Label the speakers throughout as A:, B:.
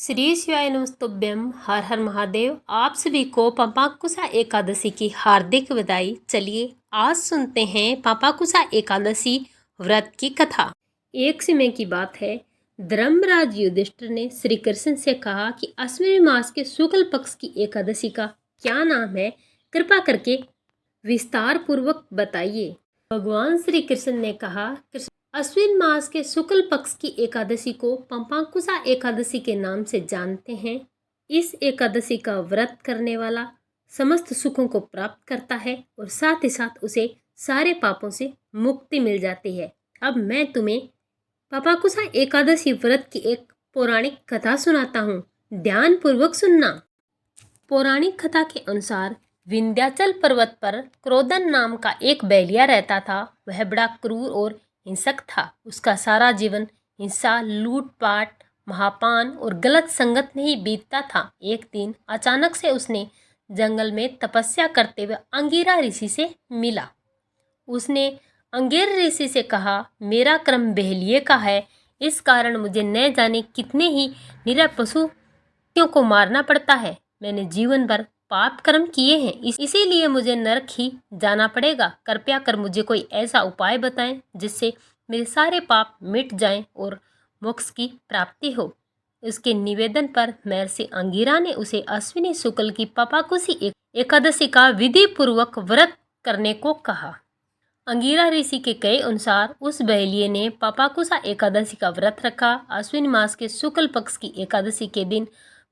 A: श्री शिवाय नमस्तुभ्यम। हर हर महादेव। आप सभी को पापांकुशा एकादशी की हार्दिक बधाई। चलिए आज सुनते हैं पापांकुशा एकादशी व्रत की कथा। एक समय की बात है, धर्मराज युधिष्ठिर ने श्री कृष्ण से कहा कि अश्विनी मास के शुक्ल पक्ष की एकादशी का क्या नाम है, कृपा करके विस्तार पूर्वक बताइए। भगवान श्री कृष्ण ने कहा, अश्विन मास के शुक्ल पक्ष की एकादशी को पापांकुशा एकादशी के नाम से जानते हैं। इस एकादशी का व्रत करने वाला समस्त सुखों को प्राप्त करता है और साथ ही साथ उसे सारे पापों से मुक्ति मिल जाती है। अब मैं तुम्हें पापांकुशा एकादशी व्रत की एक पौराणिक कथा सुनाता हूँ, ध्यान पूर्वक सुनना। पौराणिक कथा के अनुसार विंध्याचल पर्वत पर क्रोधन नाम का एक बैलिया रहता था। वह बड़ा क्रूर और हिंसक था। उसका सारा जीवन हिंसा, लूटपाट, महापान और गलत संगत में ही बीतता था। एक दिन अचानक से उसने जंगल में तपस्या करते हुए अंगिरा ऋषि से मिला। उसने अंगिर ऋषि से कहा, मेरा क्रम बहेलिये का है, इस कारण मुझे न जाने कितने ही निरह पशुओं को मारना पड़ता है। मैंने जीवन भर पाप कर्म किए हैं, इसीलिए मुझे नरक ही जाना पड़ेगा। कृपया कर मुझे कोई ऐसा उपाय बताएं जिससे मेरे सारे पाप मिट जाएं और मोक्ष की प्राप्ति हो। उसके निवेदन पर महर्षि अंगिरा ने उसे अश्विनी शुक्ल की पापांकुशा एकादशी का विधि पूर्वक व्रत करने को कहा। अंगिरा ऋषि के कहे अनुसार उस बहेलिये ने पापांकुशा एकादशी का व्रत रखा। अश्विन मास के शुक्ल पक्ष की एकादशी के दिन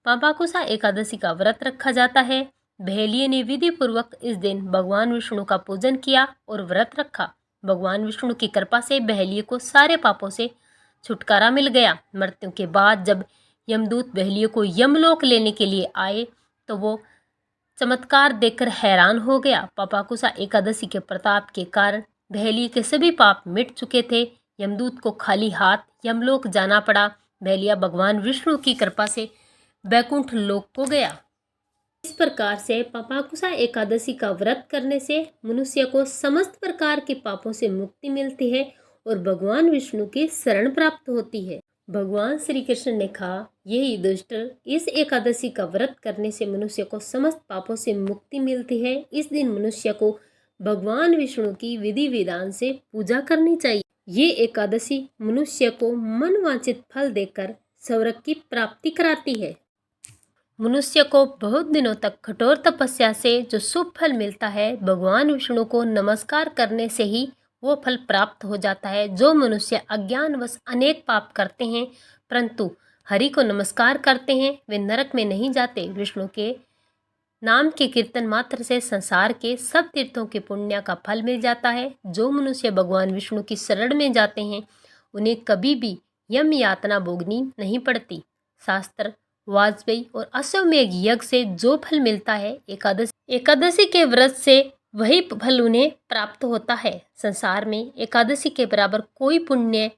A: पापांकुशा एकादशी का व्रत रखा जाता है। बहेलिये ने विधि पूर्वक इस दिन भगवान विष्णु का पूजन किया और व्रत रखा। भगवान विष्णु की कृपा से बहेलिये को सारे पापों से छुटकारा मिल गया। मृत्यु के बाद जब यमदूत बहेलिये को यमलोक लेने के लिए आए तो वो चमत्कार देखकर हैरान हो गया। पापांकुशा एकादशी के प्रताप के कारण बहेलिये के सभी पाप मिट चुके थे। यमदूत को खाली हाथ यमलोक जाना पड़ा। बहेलिया भगवान विष्णु की कृपा से वैकुंठ लोक को गया। इस प्रकार से पापांकुशा एकादशी का व्रत करने से मनुष्य को समस्त प्रकार के पापों से मुक्ति मिलती है और भगवान विष्णु की शरण प्राप्त होती है। भगवान श्री कृष्ण ने कहा, ये युधिष्ठिर, इस एकादशी का व्रत करने से मनुष्य को समस्त पापों से मुक्ति मिलती है। इस दिन मनुष्य को भगवान विष्णु की विधि विधान से पूजा करनी चाहिए। ये एकादशी मनुष्य को मनवांछित फल देकर स्वर्ग की प्राप्ति कराती है। मनुष्य को बहुत दिनों तक कठोर तपस्या से जो शुभ फल मिलता है, भगवान विष्णु को नमस्कार करने से ही वो फल प्राप्त हो जाता है। जो मनुष्य अज्ञानवश अनेक पाप करते हैं परंतु हरि को नमस्कार करते हैं, वे नरक में नहीं जाते। विष्णु के नाम के कीर्तन मात्र से संसार के सब तीर्थों के पुण्य का फल मिल जाता है। जो मनुष्य भगवान विष्णु की शरण में जाते हैं उन्हें कभी भी यम यातना भोगनी नहीं पड़ती। शास्त्र, वाजपेयी और अश्वमेध यज्ञ से जो फल मिलता है, एकादशी के व्रत से वही फल उन्हें प्राप्त होता है। संसार में एकादशी के बराबर कोई पुण्य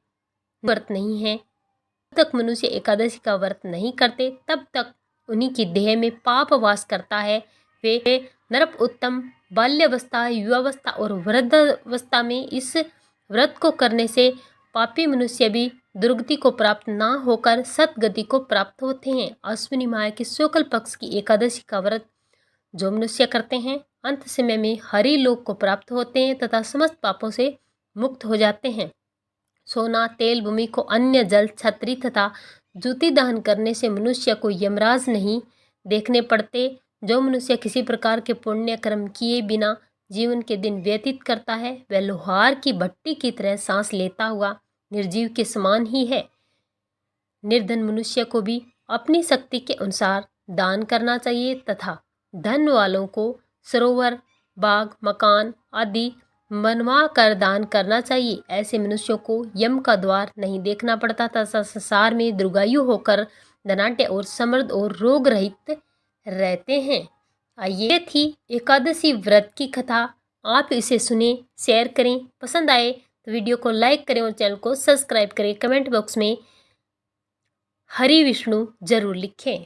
A: व्रत नहीं है। जब तक मनुष्य एकादशी का व्रत नहीं करते तब तक उन्हीं की देह में पाप वास करता है। वे नरक उत्तम बाल्यावस्था, युवावस्था और वृद्धावस्था में इस व्रत को करने से पापी मनुष्य भी दुर्गति को प्राप्त ना होकर सतगति को प्राप्त होते हैं। अश्विनी माह के शुक्ल पक्ष की एकादशी का व्रत जो मनुष्य करते हैं अंत समय में हरि लोक को प्राप्त होते हैं तथा समस्त पापों से मुक्त हो जाते हैं। सोना, तेल, भूमि को अन्न, जल, छत्री तथा जूती दान करने से मनुष्य को यमराज नहीं देखने पड़ते। जो मनुष्य किसी प्रकार के पुण्य कर्म किए बिना जीवन के दिन व्यतीत करता है, वह लोहार की भट्टी की तरह सांस लेता हुआ निर्जीव के समान ही है। निर्धन मनुष्य को भी अपनी शक्ति के अनुसार दान करना चाहिए तथा धन वालों को सरोवर, बाग, मकान आदि बनवा कर दान करना चाहिए। ऐसे मनुष्यों को यम का द्वार नहीं देखना पड़ता तथा संसार में दीर्घायु होकर धनाढ्य और समृद्ध और रोग रहित रहते हैं। आइए थी एकादशी व्रत की कथा। आप इसे सुने, शेयर करें। पसंद आए तो वीडियो को लाइक करें और चैनल को सब्सक्राइब करें। कमेंट बॉक्स में हरि विष्णु जरूर लिखें।